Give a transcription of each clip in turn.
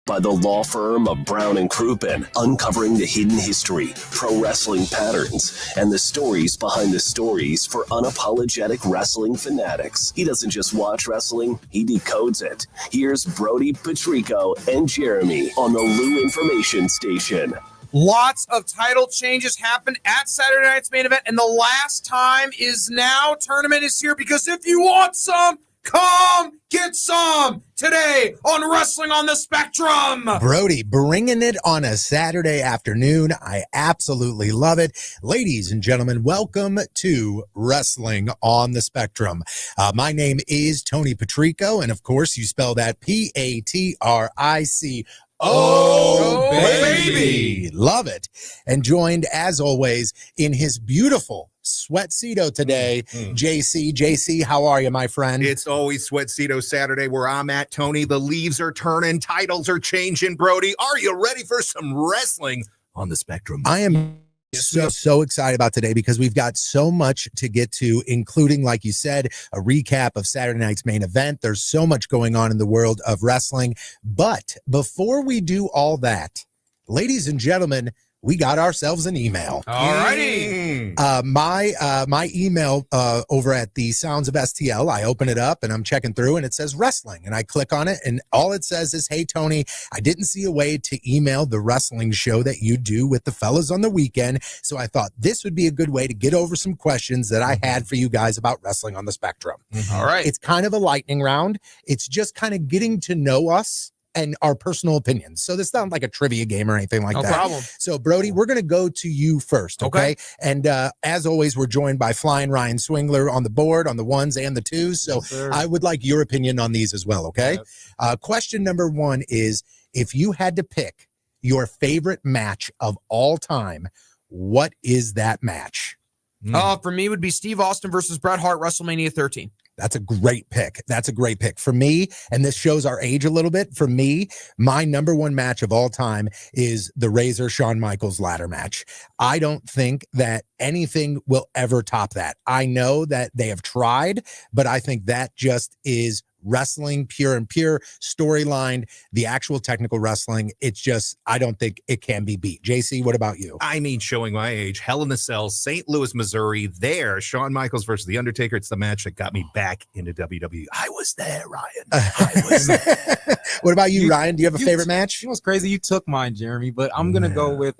by the law firm of Brown and Crouppen, uncovering the hidden history, pro wrestling patterns, and the stories behind the stories for unapologetic wrestling fanatics. He doesn't just watch wrestling, he decodes it. Here's Brody Patrico and Jeremy on the Lou Information Station. Lots of title changes happened at Saturday night's main event, and the last time is now. Tournament is here because if you want some, come get some today on Wrestling on the Spectrum. Brody, bringing it on a Saturday afternoon. I absolutely love it. Ladies and gentlemen, welcome to Wrestling on the Spectrum. My name is Tony Patrico, and of course, you spell that Patrico. Oh, baby. Love it. And joined, as always, in his beautiful sweatcedo today, JC. JC, how are you, my friend? It's always sweatcedo Saturday where I'm at, Tony. The leaves are turning, titles are changing, Brody. Are you ready for some wrestling on the Spectrum? I am so excited about today because we've got so much to get to, including, like you said, a recap of Saturday night's main event. There's so much going on in the world of wrestling. But before we do all that, ladies and gentlemen, we got ourselves an email. All righty. My email over at the Sounds of STL, I open it up and I'm checking through and it says wrestling. And I click on it and all it says is, hey, Tony, I didn't see a way to email the wrestling show that you do with the fellas on the weekend. So I thought this would be a good way to get over some questions that I had for you guys about Wrestling on the Spectrum. All right. It's kind of a lightning round. It's just kind of getting to know us and our personal opinions. So this sounds like a trivia game or anything like that. No problem. So Brody, we're going to go to you first. Okay. And as always, we're joined by Flying Ryan Swingler on the board on the ones and the twos. So I would like your opinion on these as well. Okay. Question number one is, if you had to pick your favorite match of all time, what is that match? For me, would be Steve Austin versus Bret Hart, WrestleMania 13. That's a great pick. For me, and this shows our age a little bit, for me, my number one match of all time is the Razor Shawn Michaels ladder match. I don't think that anything will ever top that. I know that they have tried, but I think that just is wrestling, pure storyline, the actual technical wrestling. It's just, I don't think it can be beat. JC, what about you? I mean, showing my age, Hell in a Cell, St. Louis, Missouri, there, Shawn Michaels versus The Undertaker. It's the match that got me back into WWE. I was there, Ryan. I was there. What about you, Ryan? Do you have a favorite match? You know what's crazy? You took mine, Jeremy, but I'm going to go with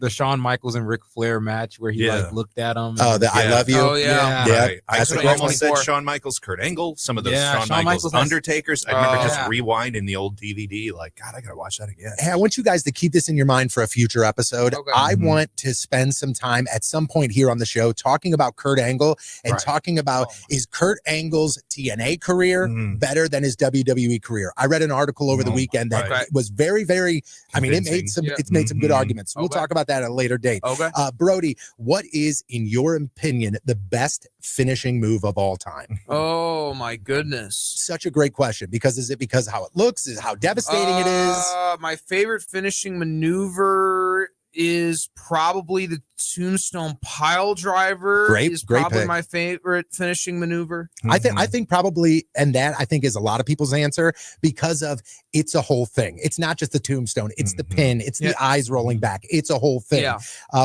the Shawn Michaels and Ric Flair match where he looked at him. Oh, I love you. Oh, yeah. Right. I That's could a great almost one. said Shawn Michaels, Kurt Angle, some of those Yeah, Shawn Michaels has- Undertakers. I remember just rewinding the old DVD. Like, God, I got to watch that again. Hey, I want you guys to keep this in your mind for a future episode. Okay. I want to spend some time at some point here on the show talking about Kurt Angle and talking about, is Kurt Angle's TNA career better than his WWE career? I read an article over the weekend that was very, very, I mean, it made some good arguments. We'll talk about that at a later date. Okay. Brody, what is, in your opinion, the best finishing move of all time? Oh, my goodness. Such a great question. Because is it because how it looks? Is it how devastating it is? My favorite finishing maneuver is probably the Tombstone Pile Driver. Great Probably pick. my favorite finishing maneuver. I think probably, and that I think is a lot of people's answer, because of it's a whole thing. It's not just the tombstone. It's the pin. It's the eyes rolling back. It's a whole thing. Yeah.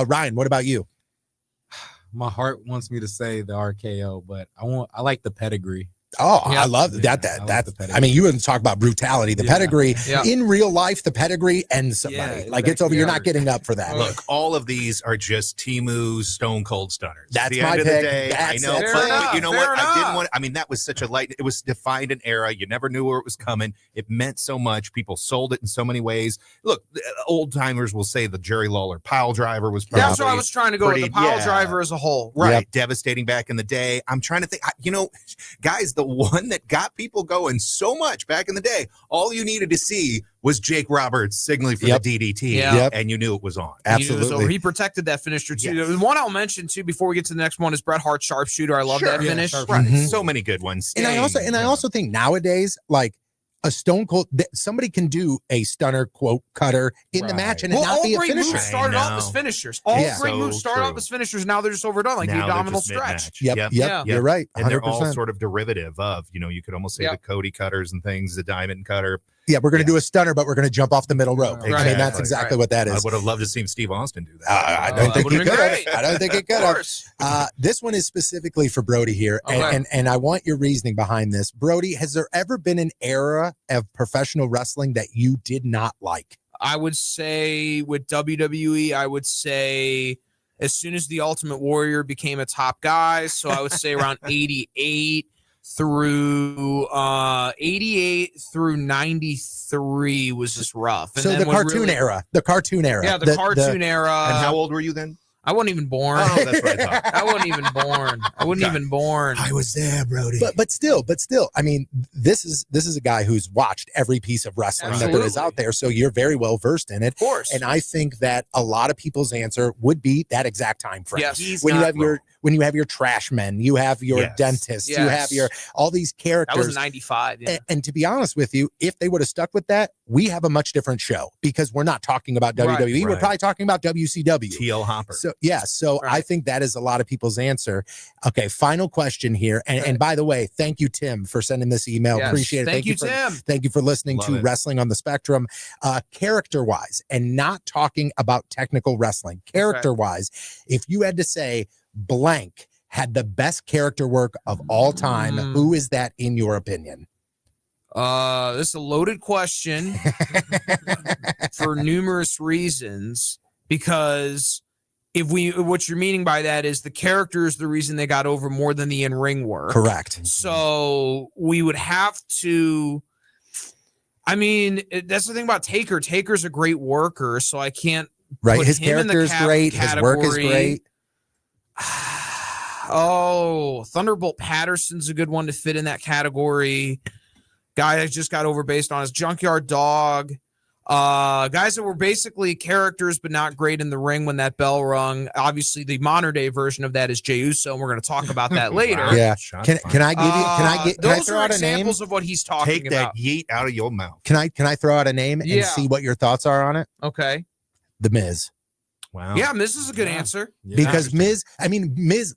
Ryan, what about you? My heart wants me to say the RKO, but I like the pedigree. Oh, Yeah. I love that. I love That the pedigree. I mean, you wouldn't talk about brutality. The pedigree Yeah. in real life, the pedigree ends somebody. Yeah, like it's over. You're yeah. not getting up for that. Look, all of these are just Timu's Stone Cold Stunners. That's At the my end of pick. the day, That's I know, it. but you know Fair what? I didn't enough. want. I mean, that was such a light. It was defined an era. You never knew where it was coming. It meant so much. People sold it in so many ways. Look, old timers will say the Jerry Lawler pile driver was probably That's what I was trying to go with, the pretty- Pile yeah. Driver as a whole. right, Yep. devastating back in the day. I'm trying to think. Guys, the one that got people going so much back in the day, all you needed to see was Jake Roberts signaling for Yep. the DDT, Yeah. and you knew it was on. Absolutely. So he protected that finisher too. Yes. The one I'll mention too before we get to the next one is Bret Hart sharpshooter. I love that Yeah, finish. sharpshooter. Right, Mhm. so many good ones. And I also think nowadays, like a Stone Cold, somebody can do a stunner quote cutter in the match and it Well, not all be a great finisher. moves started I off know. as finishers. All Yeah. great So moves started true. off as finishers. Now they're just overdone, like the Now they're abdominal just stretch. mid-match. Yep. Yeah. You're right. And they're 100%. all sort of derivative of, you could almost say Yep. the Cody cutters and things, the diamond cutter. Yeah, we're going to do a stunner, but we're going to jump off the middle rope. Right. I mean, that's exactly what that I is. would have loved to see Steve Austin do that. I don't think he would've could been have. great. I don't think he could have. This one is specifically for Brody here, and I want your reasoning behind this. Brody, has there ever been an era of professional wrestling that you did not like? I would say with WWE, I would say as soon as the Ultimate Warrior became a top guy, so I would say around 88 through 93 was just rough. And So then the when cartoon really- era, the cartoon era. Yeah, the cartoon era. And how old were you then? I wasn't even born. Oh, that's right. I wasn't even born. I wasn't even born. I was there, Brody. But still, I mean, this is a guy who's watched every piece of wrestling that there is Absolutely. out there, so you're very well versed in it. Of course. And I think that a lot of people's answer would be that exact time frame. Yes. When you have your trash men, you have your Yes. dentists, you Yes. have all these That characters. was 95. Yeah. And to be honest with you, if they would have stuck with that, we have a much different show because we're not talking about WWE. We're Right. probably talking about WCW. TL Hopper. So yeah, so Right. I think that is a lot of people's answer. Okay, final question here. And by the way, thank you, Tim, for sending this email. Yes. Appreciate it. Thank you, for, Tim. Thank you for listening Love to it. Wrestling on the Spectrum. Character-wise, and not talking about technical wrestling, character-wise, if you had to say blank had the best character work of all time, who is that in your opinion? This is a loaded question for numerous reasons, because what you're meaning by that is the character is the reason they got over more than the in-ring work. Correct. So we would have to, I mean, that's the thing about Taker. Taker's a great worker, so I can't Right. put His him in the character is great. His work is category. great. Oh, Thunderbolt Patterson's a good one to fit in that category. Guy that just got over based on his Junkyard Dog. Guys that were basically characters but not great in the ring when that bell rung. Obviously, the modern day version of that is Jey Uso, and we're going to talk about that later. Wow. Yeah. Shots Can fired. I give you? Can I Those throw are out a name? examples of what he's talking Take about. that yeet out of your mouth. Can I throw out a name and Yeah. see what your thoughts are on it? Okay. The Miz. Wow. Yeah, this is a good Yeah. answer. Because Miz,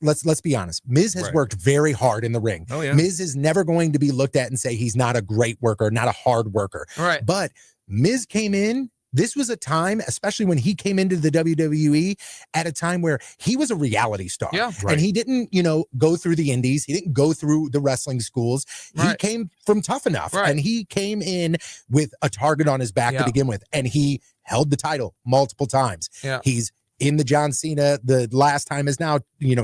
let's be honest. Miz has Right. worked very hard in the ring. Oh, yeah. Miz is never going to be looked at and say he's not a great worker, not a hard worker. All right. But Miz came in. This was a time, especially when he came into the WWE, at a time where he was a reality star. Yeah. Right. And he didn't, go through the indies. He didn't go through the wrestling schools. He Right. came from Tough Enough. Right. And he came in with a target on his back Yeah. to begin with. And he held the title multiple times. Yeah. He's in the John Cena, the last time is now,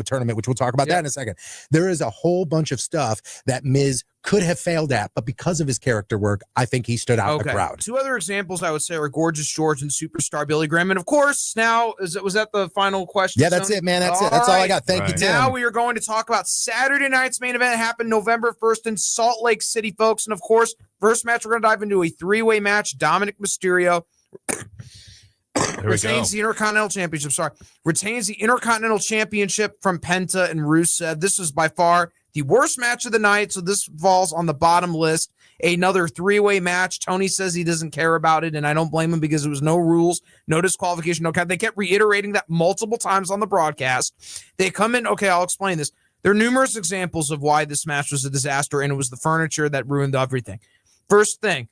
tournament, which we'll talk about that in a second. There is a whole bunch of stuff that Miz could have failed at, but because of his character work, I think he stood out in the crowd. Two other examples I would say are Gorgeous George and Superstar Billy Graham. And of course, now was that the final question? Yeah, that's Tony? it, man. That's it. That's all I right. got. Thank you, Right. Tim. Now we are going to talk about Saturday night's main event. It happened November 1st in Salt Lake City, folks. And of course, first match, we're going to dive into a three-way match. Dominic Mysterio retains the Intercontinental Championship. Retains the Intercontinental Championship from Penta and Rusev. This was by far the worst match of the night, so this falls on the bottom list. Another three-way match. Tony says he doesn't care about it, and I don't blame him because there was no rules, no disqualification, no count. They kept reiterating that multiple times on the broadcast. They come in, okay, I'll explain this. There are numerous examples of why this match was a disaster, and it was the furniture that ruined everything. First thing,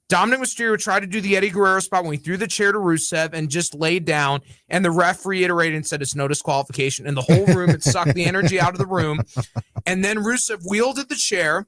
Dominic Mysterio tried to do the Eddie Guerrero spot when he threw the chair to Rusev and just laid down, and the ref reiterated and said it's no disqualification. And the whole room, it sucked the energy out of the room. And then Rusev wielded the chair,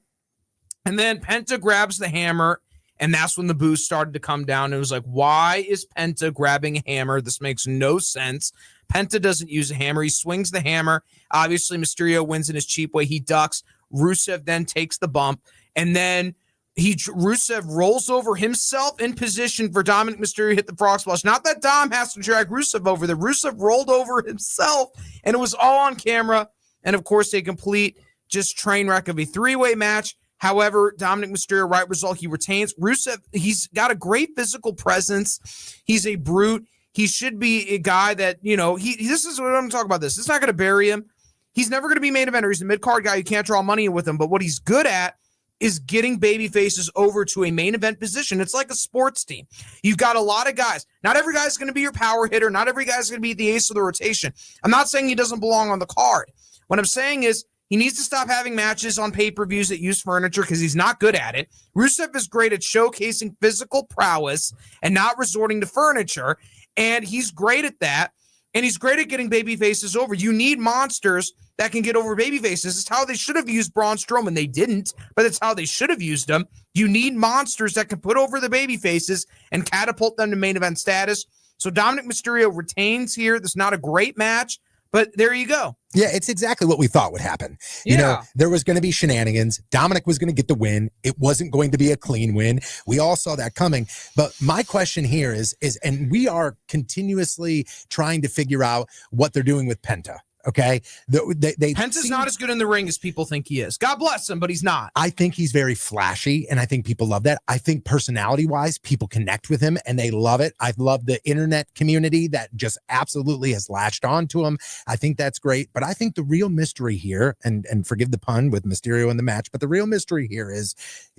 and then Penta grabs the hammer, and that's when the boos started to come down. It was like, why is Penta grabbing a hammer? This makes no sense. Penta doesn't use a hammer. He swings the hammer. Obviously, Mysterio wins in his cheap way. He ducks. Rusev then takes the bump, and then Rusev rolls over himself in position for Dominic Mysterio to hit the frog splash. Not that Dom has to drag Rusev over there. Rusev rolled over himself, and it was all on camera. And of course, a complete just train wreck of a three-way match. However, Dominic Mysterio, right result, he retains. Rusev, he's got a great physical presence. He's a brute. He should be a guy that, this is what I'm talking about this. It's not going to bury him. He's never going to be main eventer. He's a mid-card guy. You can't draw money with him. But what he's good at is getting baby faces over to a main event position. It's like a sports team. You've got a lot of guys. Not every guy's going to be your power hitter. Not every guy's going to be the ace of the rotation. I'm not saying he doesn't belong on the card. What I'm saying is He needs to stop having matches on pay-per-views that use furniture because he's not good at it. Rusev is great at showcasing physical prowess and not resorting to furniture, and he's great at that. And he's great at getting baby faces over. You need monsters that can get over baby faces. It's how they should have used Braun Strowman. They didn't, but it's how they should have used them. You need monsters that can put over the baby faces and catapult them to main event status. So Dominic Mysterio retains here. This is not a great match, but there you go. Yeah, it's exactly what we thought would happen. You know, there was going to be shenanigans. Dominic was going to get the win. It wasn't going to be a clean win. We all saw that coming. But my question here is, and we are continuously trying to figure out what they're doing with Penta. Okay. Penta's not as good in the ring as people think he is. God bless him, but he's not. I think he's very flashy, and I think people love that. I think personality-wise, people connect with him, and they love it. I love the internet community that just absolutely has latched on to him. I think that's great. But I think the real mystery here, and forgive the pun with Mysterio in the match, but the real mystery here is,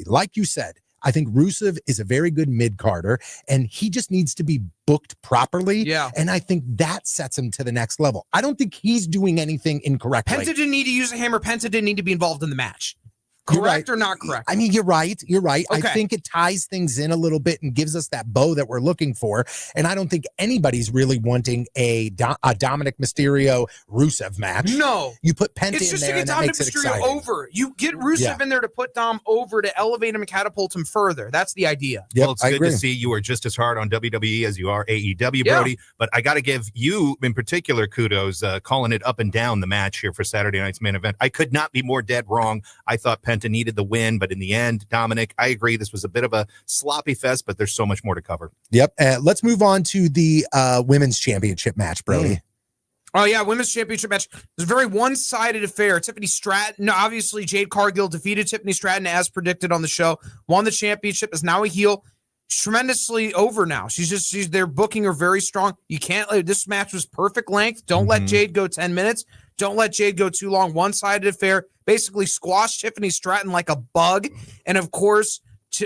like you said, I think Rusev is a very good mid-carder, and he just needs to be booked properly. Yeah. And I think that sets him to the next level. I don't think he's doing anything incorrectly. Penta didn't need to use a hammer. Penta didn't need to be involved in the match. Correct or not correct? I mean, you're right. You're right. Okay. I think it ties things in a little bit and gives us that bow that we're looking for. And I don't think anybody's really wanting a Dominic Mysterio Rusev match. No. You put Penta It's in just there to get and that Dominic makes it Mysterio exciting. over. You get Rusev in there to put Dom over to elevate him and catapult him further. That's the idea. Yep, Well, it's I good agree. to see you are just as hard on WWE as you are AEW, Brody. But I got to give you, in particular, kudos, calling it up and down the match here for Saturday night's main event. I could not be more dead wrong. I thought Penta needed the win, but in the end, Dominic, I agree, this was a bit of a sloppy fest, but there's so much more to cover. Yep. Let's move on to the women's championship match, Brody. Oh, yeah, women's championship match. It was a very one-sided affair. Tiffany Stratton, obviously Jade Cargill defeated Tiffany Stratton as predicted on the show, won the championship, is now a heel. She's tremendously over now. They're booking her very strong. You can't, this match was perfect length. Don't let Jade go 10 minutes. Don't let Jade go too long. One-sided affair. Basically squash Tiffany Stratton like a bug. And of course,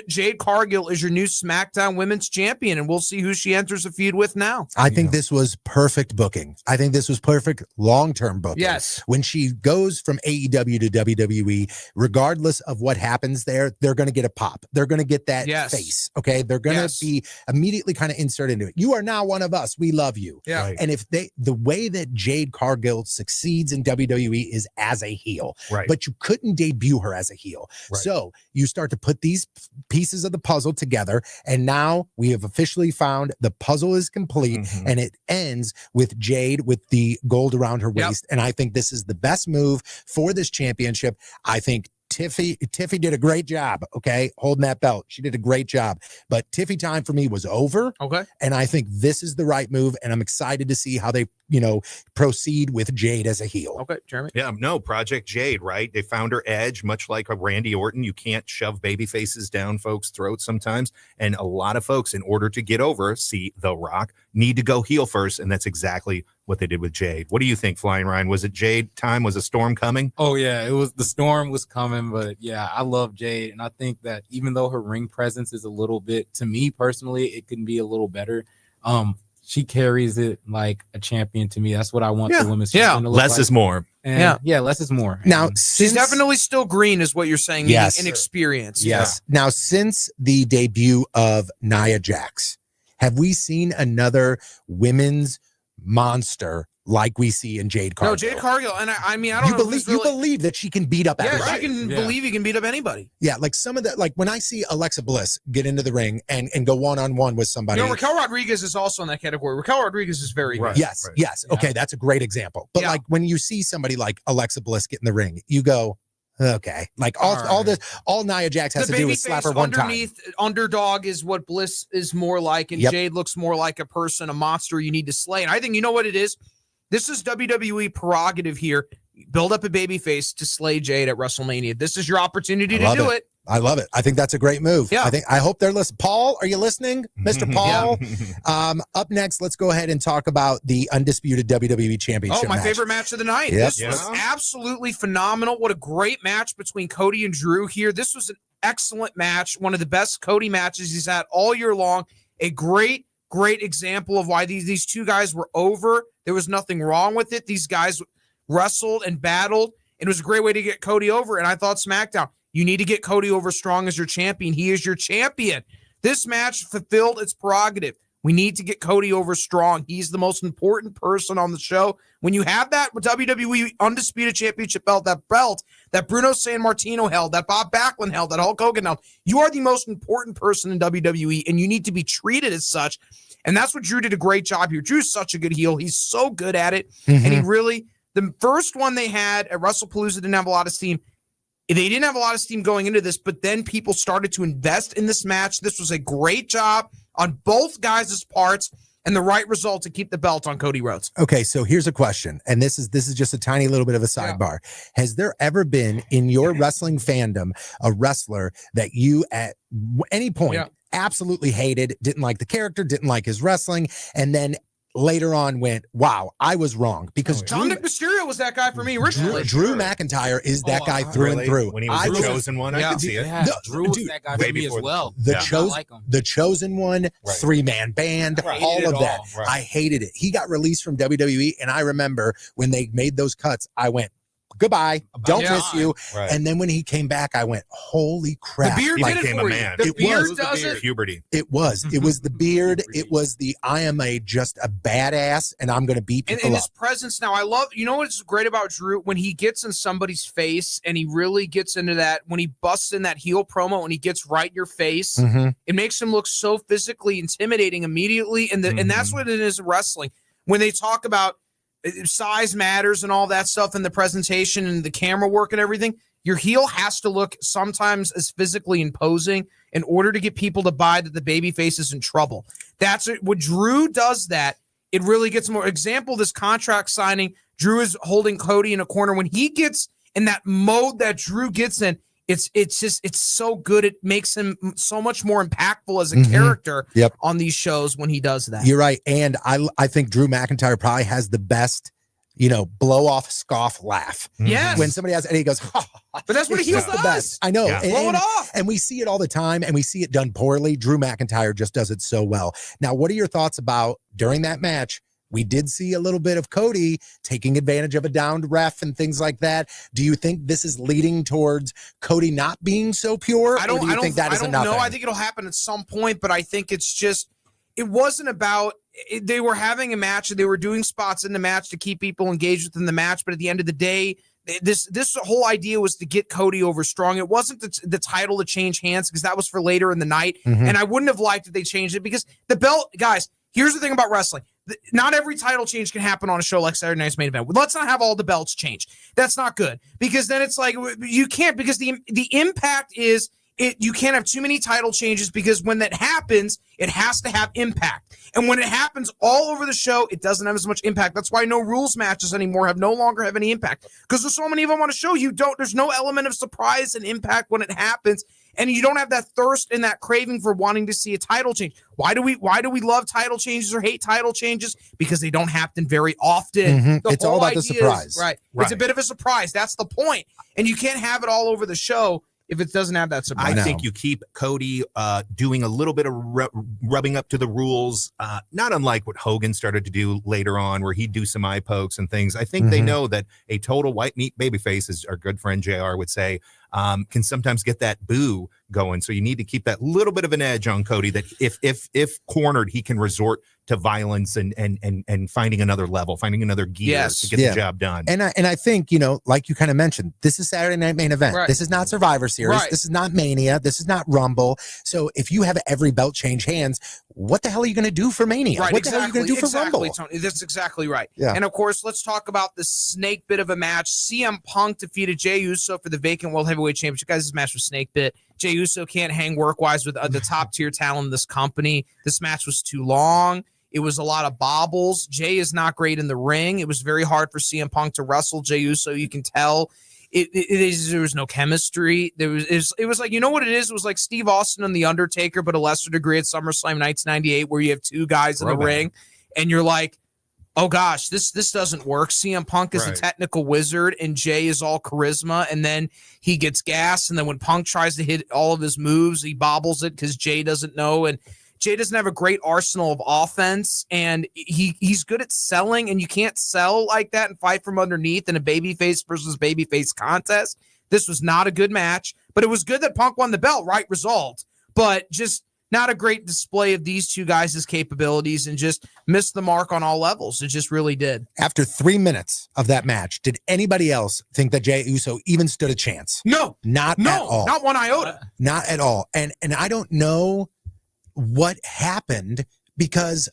Jade Cargill is your new SmackDown Women's Champion, and we'll see who she enters a feud with now. I think this was perfect booking. I think this was perfect long-term booking. Yes. When she goes from AEW to WWE, regardless of what happens there, they're going to get a pop. They're going to get that face. Okay. They're going to be immediately kind of inserted into it. You are now one of us. We love you. Yeah. Right. And if the way that Jade Cargill succeeds in WWE is as a heel, but you couldn't debut her as a heel. So you start to put these pieces of the puzzle together, and now we have officially found the puzzle is complete, and it ends with Jade with the gold around her waist. And I think this is the best move for this championship. I think Tiffy did a great job, okay, holding that belt. She did a great job. But Tiffy time for me was over. Okay. And I think this is the right move, and I'm excited to see how they, proceed with Jade as a heel. Okay, Jeremy. Yeah, no, Project Jade, right? They found her edge, much like a Randy Orton. You can't shove baby faces down folks' throats sometimes. And a lot of folks, in order to get over, see The Rock, need to go heel first. And that's exactly what they did with Jade. What do you think, Flying Ryan? Was it Jade time? Was a storm coming? Oh, yeah, the storm was coming. But yeah, I love Jade. And I think that even though her ring presence is a little bit, to me personally, it can be a little better. She carries it like a champion to me. That's what I want the women's champion to look less like. is more. And less is more. Now, she's definitely still green, is what you're saying. Yes. In experience. Yes. Yeah. Now, since the debut of Nia Jax, have we seen another women's monster like we see in Jade Cargill? No, Jade Cargill, and I mean, I don't know. You believe that she can beat up everybody. She can believe he can beat up anybody. Yeah, like some of the, like when I see Alexa Bliss get into the ring and go one-on-one with somebody. Raquel Rodriguez is also in that category. Raquel Rodriguez is very good. Yes. Yeah. Okay, that's a great example. But like when you see somebody like Alexa Bliss get in the ring, you go, okay. Like all Nia Jax has to do is slap her one time. Underdog is what Bliss is more like, and Jade looks more like a person, a monster you need to slay. And I think, you know what it is? This is WWE prerogative here. Build up a babyface to slay Jade at WrestleMania. This is your opportunity to do it. I love it. I think that's a great move. Yeah. I hope they're listening. Paul, are you listening? Mr. Paul? Up next, let's go ahead and talk about the undisputed WWE Championship match. Favorite match of the night. Yep. This was absolutely phenomenal. What a great match between Cody and Drew here. This was an excellent match. One of the best Cody matches he's had all year long. A great example of why these two guys were over. There was nothing wrong with it. These guys wrestled and battled, and it was a great way to get Cody over. And I thought SmackDown, you need to get Cody over strong as your champion. He is your champion. This match fulfilled its prerogative. We need to get Cody over strong. He's the most important person on the show. When you have that WWE Undisputed Championship belt, that Bruno Sammartino held, that Bob Backlund held, that Hulk Hogan held, you are the most important person in WWE, and you need to be treated as such. And that's what Drew did a great job here. Drew's such a good heel. He's so good at it. And he really, the first one they had at WrestlePalooza didn't have a lot of steam. They didn't have a lot of steam going into this, but then people started to invest in this match. This was a great job on both guys' parts and the right result to keep the belt on Cody Rhodes. Okay, so here's a question, and this is just a tiny little bit of a sidebar. Has there ever been in your wrestling fandom a wrestler that you at any point absolutely hated, didn't like the character, didn't like his wrestling, and then later on went, wow, I was wrong? Because Dominic Mysterio was that guy for me originally. Drew McIntyre is that guy through and through. When he was the chosen one, I could see it. Yeah, Drew was that guy for me as well. The chosen one, 3-man band, all of that. I hated it. He got released from WWE, and I remember when they made those cuts, I went, goodbye, don't miss you. And then when he came back, I went, holy crap. The beard did it for you. The beard does it. Puberty. It was the beard. It was the, I am just a badass and I'm going to beat people and up. his presence now, I love, you know what's great about Drew? When he gets in somebody's face and he really gets into that, when he busts in that heel promo and he gets right in your face, it makes him look so physically intimidating immediately. And that's what it is in wrestling. When they talk about size matters and all that stuff and the presentation and the camera work and everything, your heel has to look sometimes as physically imposing in order to get people to buy that the babyface is in trouble. That's it. When Drew does that, it really gets more. Example, this contract signing, Drew is holding Cody in a corner. When he gets in that mode that Drew gets in, it's so good. It makes him so much more impactful as a character on these shows when he does that. You're right. And I think Drew McIntyre probably has the best, blow off scoff laugh. Yes. When somebody has, and he goes, but that's what he does. The best. I know. Yeah. Blow it off. And we see it all the time and we see it done poorly. Drew McIntyre just does it so well. Now, what are your thoughts about during that match? We did see a little bit of Cody taking advantage of a downed ref and things like that. Do you think this is leading towards Cody not being so pure? I don't think that is enough? know. I think it'll happen at some point, but I think it's just, it wasn't about, they were having a match and they were doing spots in the match to keep people engaged within the match. But at the end of the day, this whole idea was to get Cody over strong. It wasn't the title to change hands because that was for later in the night. And I wouldn't have liked if they changed it because the belt, guys, here's the thing about wrestling. Not every title change can happen on a show like Saturday Night's Main Event. Let's not have all the belts change. That's not good because then it's like you can't, because the impact is you can't have too many title changes because when that happens, it has to have impact. And when it happens all over the show, it doesn't have as much impact. That's why no rules matches anymore no longer have any impact because there's so many of them on a show. There's no element of surprise and impact when it happens. And you don't have that thirst and that craving for wanting to see a title change. Why do we love title changes or hate title changes? Because they don't happen very often. It's all about the surprise. Right. It's a bit of a surprise. That's the point. And you can't have it all over the show if it doesn't have that surprise. I think you keep Cody doing a little bit of rubbing up to the rules, not unlike what Hogan started to do later on, where he'd do some eye pokes and things. I think they know that a total white meat babyface, as our good friend JR would say, can sometimes get that boo going. So you need to keep that little bit of an edge on Cody that if cornered, he can resort to violence and finding another level, finding another gear to get the job done. And I think, like you kind of mentioned, this is Saturday Night Main Event. Right. This is not Survivor Series. Right. This is not Mania. This is not Rumble. So if you have every belt change hands, what the hell are you going to do for Mania? Right, what the hell are you going to do for Rumble? Tony, that's exactly right. Yeah. And of course, let's talk about the snake bit of a match. CM Punk defeated Jey Uso for the vacant World Heavyweight Championship. Guys, this match was snake bit. Jey Uso can't hang work-wise with the top-tier talent in this company. This match was too long. It was a lot of bobbles. Jey is not great in the ring. It was very hard for CM Punk to wrestle Jey Uso. You can tell there was no chemistry. It was like, you know what it is? It was like Steve Austin and The Undertaker, but a lesser degree at SummerSlam 1998, where you have two guys in the ring, and you're like, oh gosh, this doesn't work. CM Punk is a technical wizard, and Jey is all charisma, and then he gets gas, and then when Punk tries to hit all of his moves, he bobbles it because Jey doesn't know, and Jay doesn't have a great arsenal of offense, and he's good at selling, and you can't sell like that and fight from underneath in a babyface versus babyface contest. This was not a good match, but it was good that Punk won the belt, right result, but just not a great display of these two guys' capabilities and just missed the mark on all levels. It just really did. After 3 minutes of that match, did anybody else think that Jey Uso even stood a chance? No. Not at all. Not one iota. Not at all. And I don't know what happened because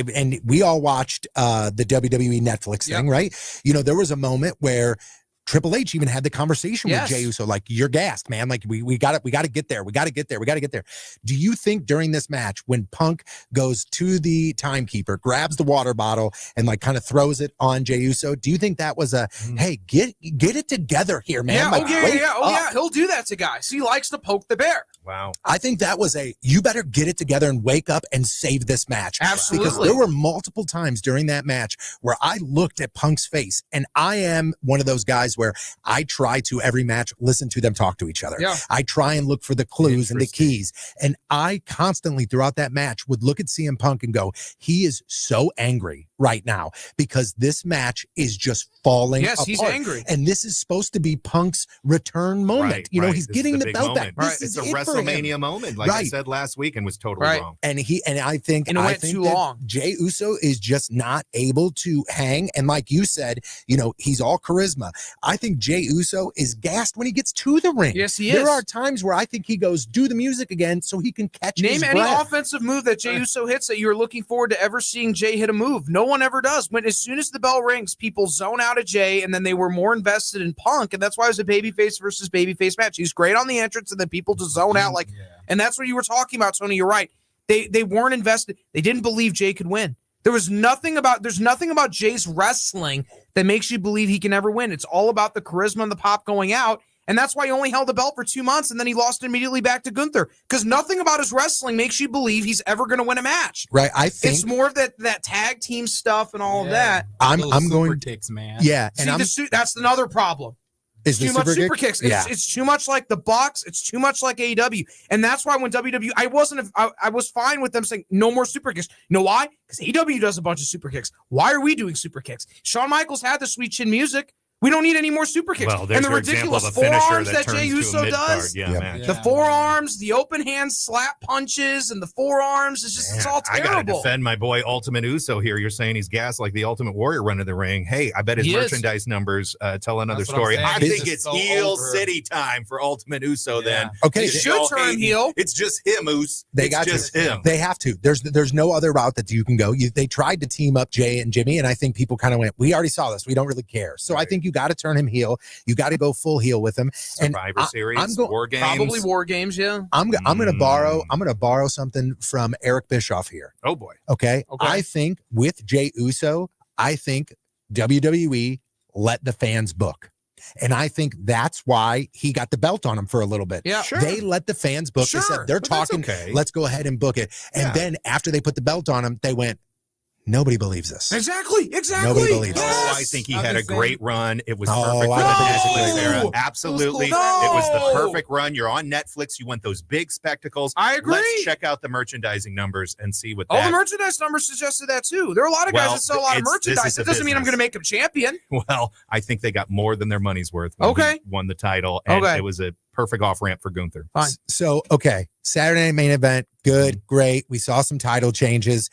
and we all watched the WWE Netflix thing, right? You know, there was a moment where Triple H even had the conversation with Jey Uso, like, you're gassed, man. Like, we got to get there. We got to get there. We got to get there. Do you think during this match, when Punk goes to the timekeeper, grabs the water bottle, and like kind of throws it on Jey Uso, do you think that was a, hey, get it together here, man? Yeah, like, yeah. He'll do that to guys. He likes to poke the bear. Wow. I think that was you better get it together and wake up and save this match. Absolutely. Because there were multiple times during that match where I looked at Punk's face, and I am one of those guys where I try to every match listen to them talk to each other. Yeah. I try and look for the clues and the keys. And I constantly throughout that match would look at CM Punk and go, he is so angry right now because this match is just falling apart. He's angry. And this is supposed to be Punk's return moment. Right, you know, right. he's This getting is the big belt moment. back. Right. This It's is a it for him. WrestleMania moment, like I said last week, and was totally wrong. And I think it went too that long. Jey Uso is just not able to hang. And like you said, you know, he's all charisma. I think Jey Uso is gassed when he gets to the ring. Yes, he is. There are times where I think he goes, do the music again so he can catch his Name any breath. offensive move that Jey Uso hits that you're looking forward to ever seeing Jey hit a move. No one ever does. When as soon as the bell rings, people zone out of Jey, and then they were more invested in Punk, and that's why it was a babyface versus babyface match. He's great on the entrance, and then people just zone out and that's what you were talking about, Tony. You're right. They weren't invested. They didn't believe Jey could win. There's nothing about Jey's wrestling that makes you believe he can ever win. It's all about the charisma and the pop going out. And that's why he only held the belt for 2 months, and then he lost immediately back to Gunther. Because nothing about his wrestling makes you believe he's ever going to win a match. Right. I think it's more of that tag team stuff and all of that. I'm super going kicks, man. Yeah. And that's another problem. Is too much super kicks. It's too much like the Bucks. It's too much like AEW. And that's why when WWE, I was fine with them saying no more super kicks. You know why? Because AEW does a bunch of super kicks. Why are we doing super kicks? Shawn Michaels had the sweet chin music. We don't need any more super kicks. Well, there's and the your example ridiculous of a finisher forearms that turns Jey to a Uso mid-card, does. match. The forearms, the open hand slap punches, and the forearms. It's all terrible. I got to defend my boy Ultimate Uso here. You're saying he's gassed like the Ultimate Warrior running the ring. Hey, I bet his merchandise numbers tell another story. I think it's heel city time for Ultimate Uso then. Okay. They should turn him heel. It's just him, Uso. It's just him. They have to. There's no other route that you can go. They tried to team up Jey and Jimmy, and I think people kind of went, we already saw this. We don't really care. So I think you got to turn him heel. You got to go full heel with him. Survivor Series, War Games. Probably War Games, yeah. I'm going to borrow something from Eric Bischoff here. Oh boy. Okay. I think with Jey Uso, I think WWE let the fans book. And I think that's why he got the belt on him for a little bit. Yeah, sure. They let the fans book. They said, they're talking, let's go ahead and book it. And then after they put the belt on him, they went, nobody believes this. Exactly. Nobody believes this. Oh, I think he had a great run. It was perfect for I the era. Absolutely. It was the perfect run. You're on Netflix. You want those big spectacles. I agree. Let's check out the merchandising numbers and see what the merchandise numbers suggested that too. There are a lot of guys that sell a lot of merchandise. That doesn't mean I'm going to make him champion. Well, I think they got more than their money's worth when he won the title. And it was a perfect off-ramp for Gunther. Fine. So, Saturday night main event. Good, great. We saw some title changes.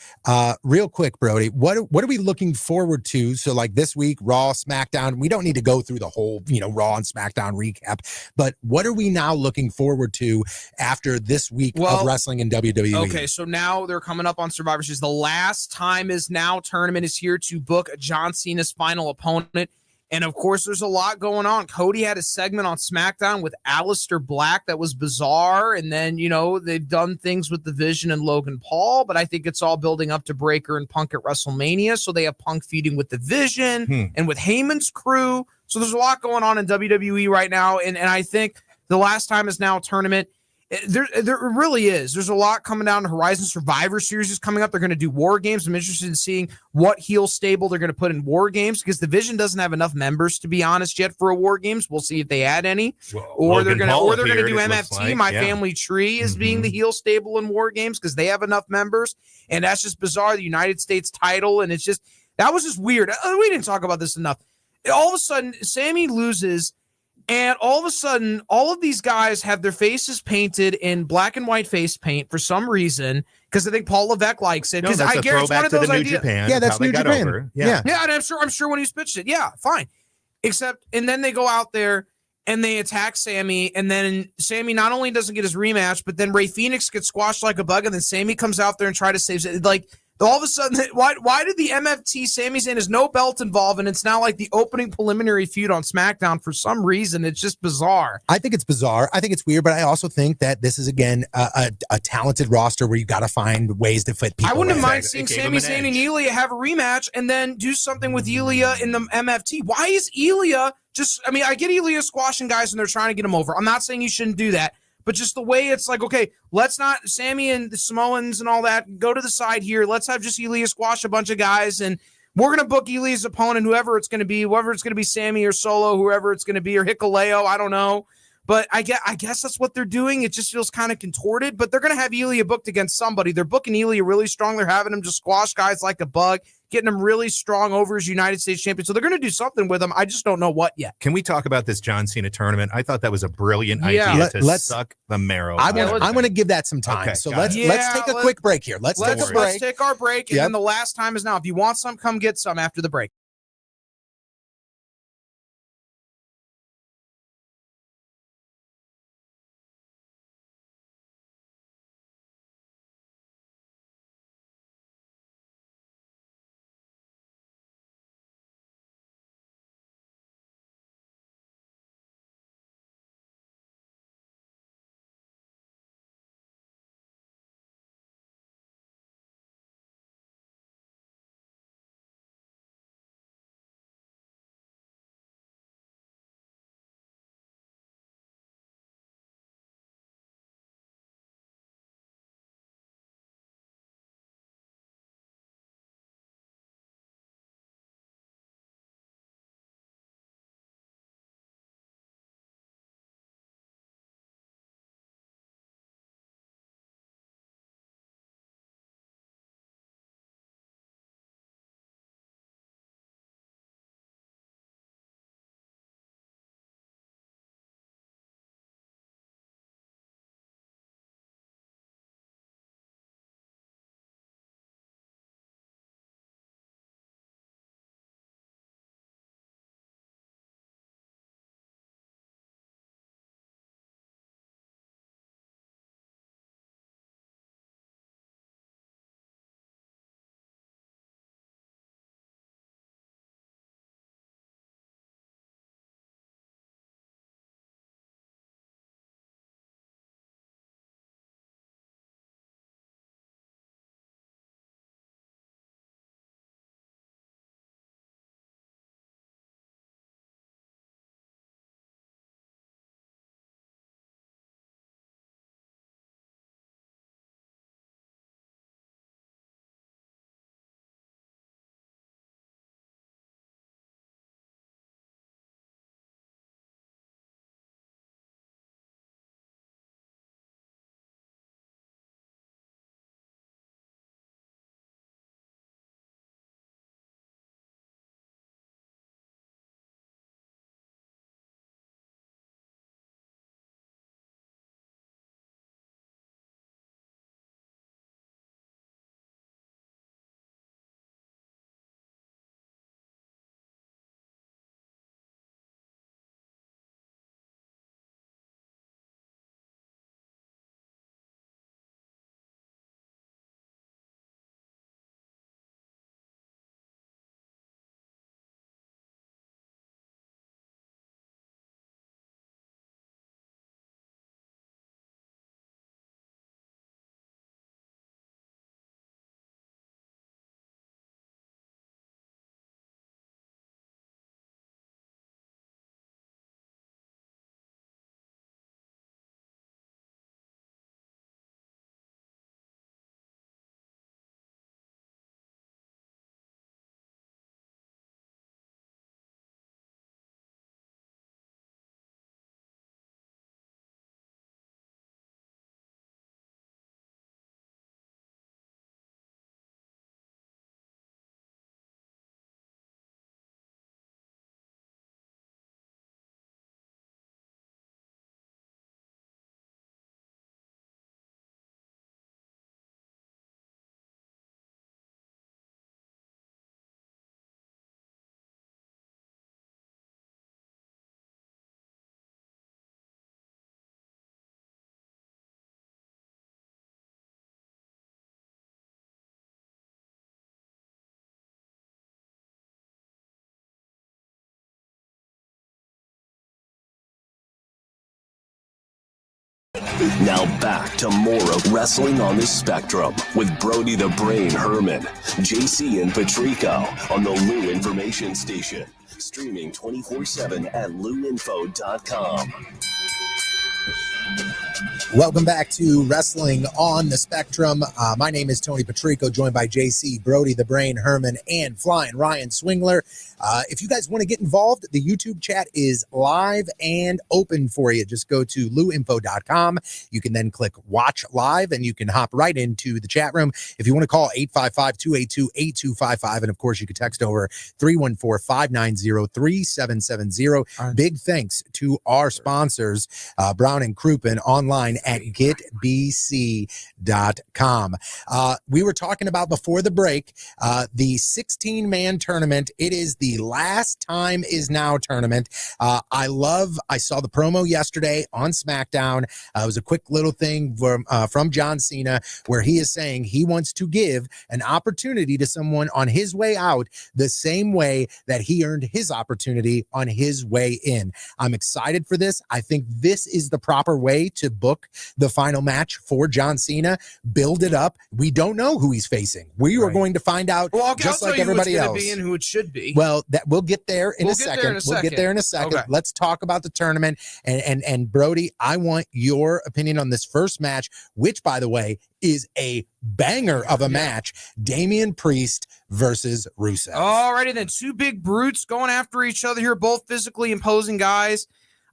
Real quick, Brody, what are we looking forward to? So like this week, Raw, SmackDown, we don't need to go through the whole, Raw and SmackDown recap, but what are we now looking forward to after this week of wrestling in WWE? Okay, so now they're coming up on Survivor Series. The Last Time Is Now tournament is here to book John Cena's final opponent. And, of course, there's a lot going on. Cody had a segment on SmackDown with Aleister Black that was bizarre. And then, they've done things with The Vision and Logan Paul. But I think it's all building up to Breakker and Punk at WrestleMania. So they have Punk feuding with The Vision and with Heyman's crew. So there's a lot going on in WWE right now. And I think the Last Time Is Now tournament There really is. There's a lot coming down. The Horizon Survivor Series is coming up. They're going to do War Games. I'm interested in seeing what heel stable they're going to put in War Games because Division doesn't have enough members, to be honest, yet for a War Games. We'll see if they add any, or they're going to do MFT. My Family Tree is being the heel stable in War Games because they have enough members, and that's just bizarre. The United States title, and it's just that was just weird. We didn't talk about this enough. All of a sudden, Sammy loses. And all of a sudden, all of these guys have their faces painted in black and white face paint for some reason, because I think Paul Levesque likes it. Because I guarantee it's one of those ideas. Yeah, that's New Japan. Yeah, and I'm sure when he's pitched it, yeah, fine. Except, and then they go out there and they attack Sammy, and then Sammy not only doesn't get his rematch, but then Rey Fenix gets squashed like a bug, and then Sammy comes out there and try to save it. Like, all of a sudden, why did the MFT Sami Zayn has no belt involved, and it's now like the opening preliminary feud on SmackDown for some reason? It's just bizarre. I think it's bizarre. I think it's weird, but I also think that this is, again, a talented roster where you got to find ways to fit people. I wouldn't mind seeing Sami Zayn and Ilya have a rematch and then do something with Ilya in the MFT. Why is Ilya just, I mean, I get Ilya squashing guys and they're trying to get him over. I'm not saying you shouldn't do that. But just the way it's like, okay, let's not, Sammy and the Samoans and all that, go to the side here. Let's have just Ilya squash a bunch of guys, and we're going to book Ilya's opponent, whoever it's going to be, whether it's going to be Sammy or Solo, whoever it's going to be, or Hikuleo, I don't know. But I guess that's what they're doing. It just feels kind of contorted, but they're going to have Ilya booked against somebody. They're booking Ilya really strong. They're having him just squash guys like a bug, getting him really strong over as United States champion. So they're going to do something with him. I just don't know what yet. Can we talk about this John Cena tournament? I thought that was a brilliant idea to suck the marrow. I want to give that some time. Okay, so let's take a quick break here. Let's take our break, and then the last time is now. If you want some, come get some after the break. Now back to more of Wrestling on the Spectrum with Brody the Brain Herman, JC and Patrico on the Lou Information Station. Streaming 24/7 at luinfo.com. Welcome back to Wrestling on the Spectrum. My name is Tony Patrico, joined by JC, Brody the Brain Herman, and Flying Ryan Swingler. If you guys want to get involved, the YouTube chat is live and open for you. Just go to luinfo.com. You can then click Watch Live, and you can hop right into the chat room. If you want to call 855-282-8255, and of course, you can text over 314-590-3770. Big thanks to our sponsors, Brown and Crouppen, online at getbc.com. We were talking about before the break, the 16-man tournament. It is the Last Time Is Now tournament. I saw the promo yesterday on SmackDown. It was a quick little thing from John Cena where he is saying he wants to give an opportunity to someone on his way out the same way that he earned his opportunity on his way in. I'm excited for this. I think this is the proper way to book the final match for John Cena. Build it up. We don't know who he's facing. We are going to find out just like everybody else. Be and who it should be. Well, that we'll get there in a second. We'll get there in a second. Okay. Let's talk about the tournament. And Brody, I want your opinion on this first match, which, by the way, is a banger of a match. Damian Priest versus Rusev. Alrighty then, two big brutes going after each other here, both physically imposing guys.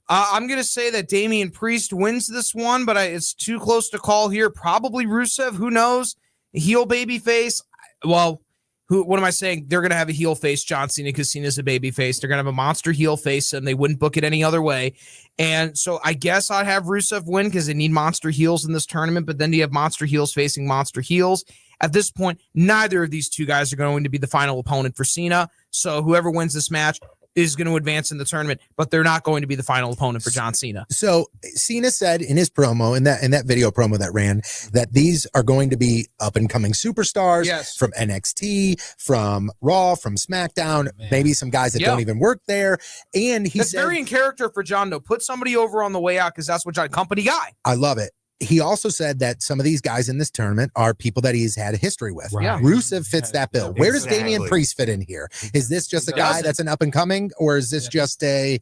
I'm going to say that Damian Priest wins this one, but it's too close to call here. Probably Rusev. Who knows? Heel baby face. Well, what am I saying? They're going to have a heel face John Cena because Cena's a baby face. They're going to have a monster heel face, and they wouldn't book it any other way. And so I guess I'd have Rusev win because they need monster heels in this tournament, but then you have monster heels facing monster heels. At this point, neither of these two guys are going to be the final opponent for Cena. So whoever wins this match is going to advance in the tournament, but they're not going to be the final opponent for John Cena. So Cena said in his promo, in that video promo that ran, that these are going to be up and coming superstars from NXT, from Raw, from SmackDown, maybe some guys that don't even work there. And he said, very in character for John, though. Put somebody over on the way out because that's what John, company guy. I love it. He also said that some of these guys in this tournament are people that he's had a history with. Right. Yeah. Rusev fits that bill. Where does Damian Priest fit in here? Is this just a guy that's an up and coming, or is this just I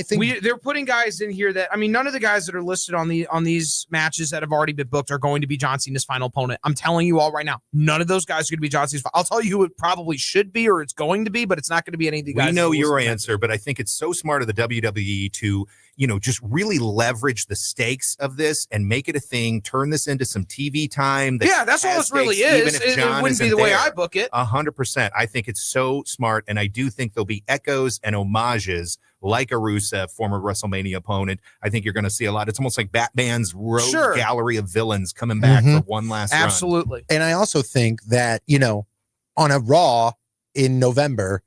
think they're putting guys in here that, I mean, none of the guys that are listed on these matches that have already been booked are going to be John Cena's final opponent. I'm telling you all right now, none of those guys are going to be John Cena's. I'll tell you who it probably should be, or it's going to be, but it's not going to be any of the guys. We know your answer, but I think it's so smart of the WWE to, just really leverage the stakes of this and make it a thing, turn this into some TV time. That's all this really is. It wouldn't be the way I book it. 100%. I think it's so smart, and I do think there'll be echoes and homages like a Rusev, former WrestleMania opponent. I think you're going to see a lot. It's almost like Batman's rogue gallery of villains coming back for one last run. Absolutely. And I also think that, on a Raw in November,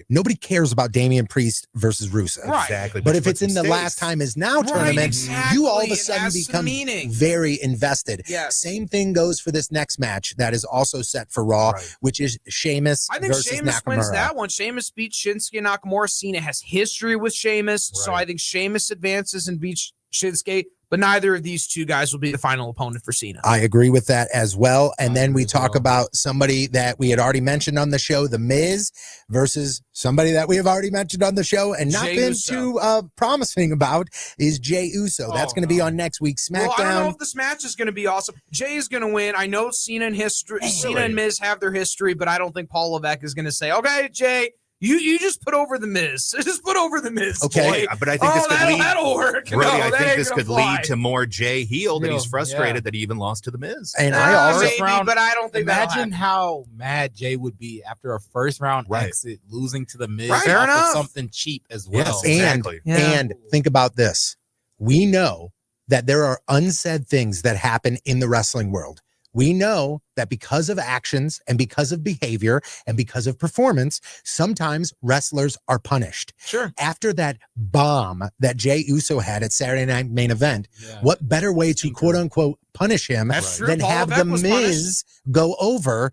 nobody cares about Damian Priest versus Rusev. Right. Exactly. But if it's in the Last Time Is Now tournament, you all of a sudden become very invested. Yes. Same thing goes for this next match that is also set for Raw, which is Sheamus versus Sheamus Nakamura. wins that one. Sheamus beats Shinsuke Nakamura. Cena has history with Sheamus, so I think Sheamus advances and beats Shinsuke. But neither of these two guys will be the final opponent for Cena. I agree with that as well. And then we talk about somebody that we had already mentioned on the show, The Miz, versus somebody that we have already mentioned on the show and not been too promising about is Jey Uso. That's going to be on next week's SmackDown. Well, I don't know if this match is going to be awesome. Jey is going to win. I know Cena and Miz have their history, but I don't think Paul Levesque is going to say, okay, Jey, You just put over the Miz. Just put over the Miz. Okay, but I think this could lead. That'll work. Brody, I think this could lead to more Jey heel that he's frustrated that he even lost to the Miz. And I also, but I don't think. Imagine how mad Jey would be after a first round exit, losing to the Miz. Fair enough. Something cheap as well. Yes, exactly. And think about this: we know that there are unsaid things that happen in the wrestling world. We know that because of actions and because of behavior and because of performance, sometimes wrestlers are punished. Sure. After that bomb that Jey Uso had at Saturday Night Main Event, what better way to quote unquote punish him than have The Miz go over?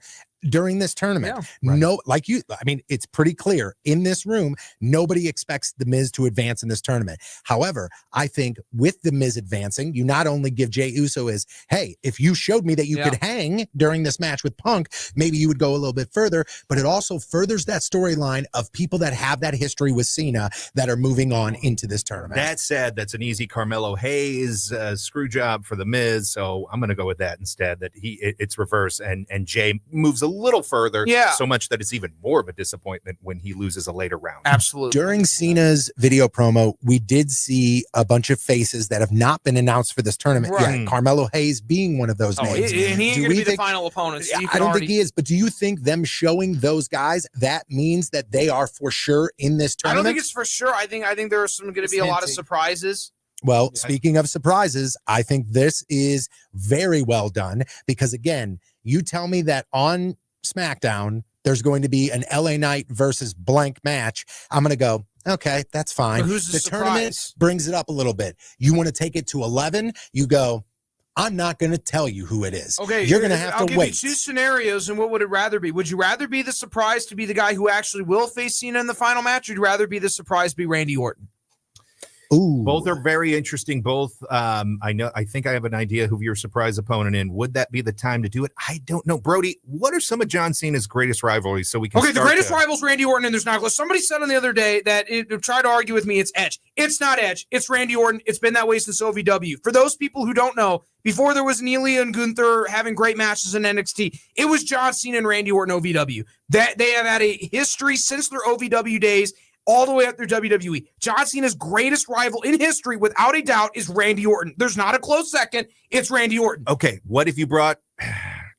during this tournament. Yeah. Right. No, like you, I mean, it's pretty clear in this room, nobody expects The Miz to advance in this tournament. However, I think with The Miz advancing, you not only give Jey Uso is, hey, if you showed me that you could hang during this match with Punk, maybe you would go a little bit further, but it also furthers that storyline of people that have that history with Cena that are moving on into this tournament. That said, that's an easy Carmelo Hayes screw job for The Miz, so I'm going to go with that instead, that it's reverse, and Jay moves a little further, so much that it's even more of a disappointment when he loses a later round. Absolutely. During Cena's video promo, we did see a bunch of faces that have not been announced for this tournament yet. Carmelo Hayes being one of those names. And he ain't going to be the final opponent. So I don't think he is, but do you think them showing those guys, that means that they are for sure in this tournament? I don't think it's for sure. I think there are going to be a lot of surprises. Well, speaking of surprises, I think this is very well done because, again, you tell me that on SmackDown, there's going to be an LA Knight versus blank match. I'm going to go, okay, that's fine. But who's the tournament brings it up a little bit. You want to take it to 11, you go, I'm not going to tell you who it is. Okay, you're going to have to wait. I'll give you two scenarios, and what would it rather be? Would you rather be the surprise to be the guy who actually will face Cena in the final match, or would you rather be the surprise to be Randy Orton? Ooh. Both are very interesting. Both, I think I have an idea who your surprise opponent in. Would that be the time to do it? I don't know. Brody, what are some of John Cena's greatest rivalries? So we can. Okay, the greatest rivals, Randy Orton, and there's not. Somebody said on the other day that tried to argue with me. It's Edge. It's not Edge. It's Randy Orton. It's been that way since OVW. For those people who don't know, before there was Neely and Gunther having great matches in NXT, it was John Cena and Randy Orton OVW. That they have had a history since their OVW days, all the way up through WWE. John Cena's greatest rival in history, without a doubt, is Randy Orton. There's not a close second. It's Randy Orton. Okay, what if you brought...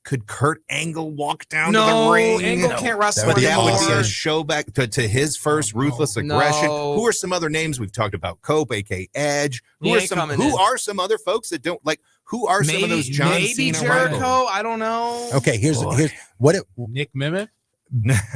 Could Kurt Angle walk down to the ring? Angle can't wrestle But that anymore. would be a show back to his first ruthless aggression. Who are some other names we've talked about? Cope, aka Edge. Who are some other folks that don't like? Who are some of those John Cena Jericho? rivals? I don't know. Okay, here's what Nick Mimic.